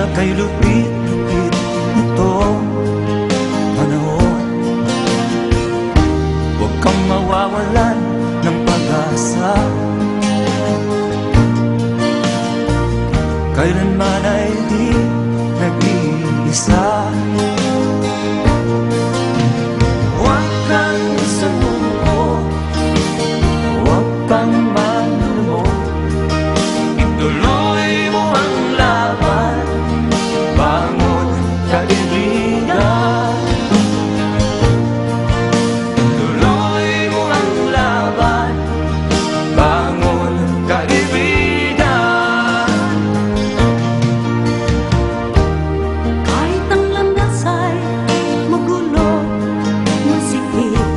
tila kay lupit-lupit itong panahon. Huwag kang mawawalan ng pag-asa, kailanman ay di nag-iisa. Huwag kang sumuko, huwag kang manlumo, ituloy mo ang laban, bangon kaibigan. Ituloy mo ang laban, bangon kaibigan. Kahit ang landas ay magulo, masikip,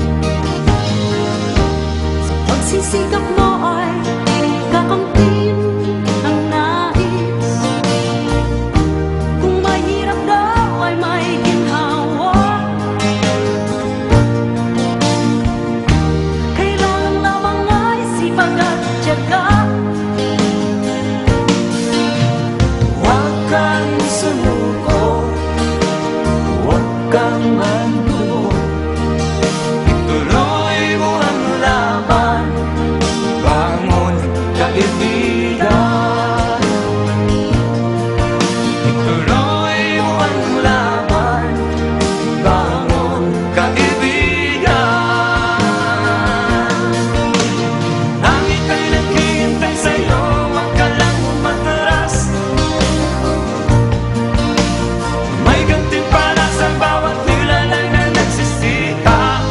sa pagsisikap mo ay kakamtin ang nais. Kung mahirap daw ay may ginhawa, kailangan lamang ay sipag at tiyaga. Huwag kang sumuko, huwag kang manlumo, ituloy mo ang laban, bangon kaibigan. Ituloy mo ang laban, bangon kaibigan. Langit ay naghihintay sa'yo, huwag ka lang umatras. May gantimpala sa bawat nilalang na nagsisika.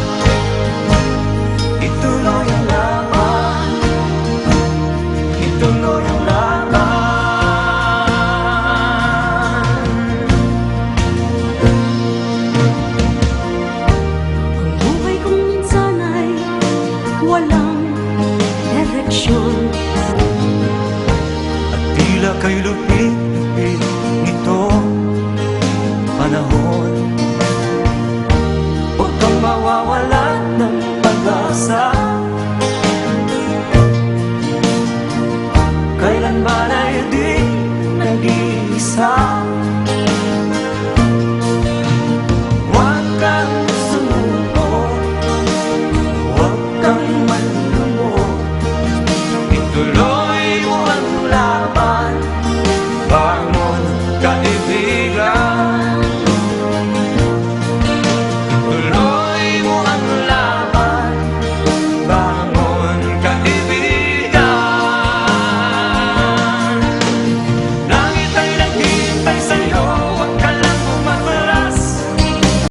Ituloy ang laban, ituloy ang laban. Ang buhay kong minsan ay walang direksyon, At tila kay lupit-lupit nitong panahon. Huwag kang mawawalan ng pag-asa, kailanman ay di nag-iisa.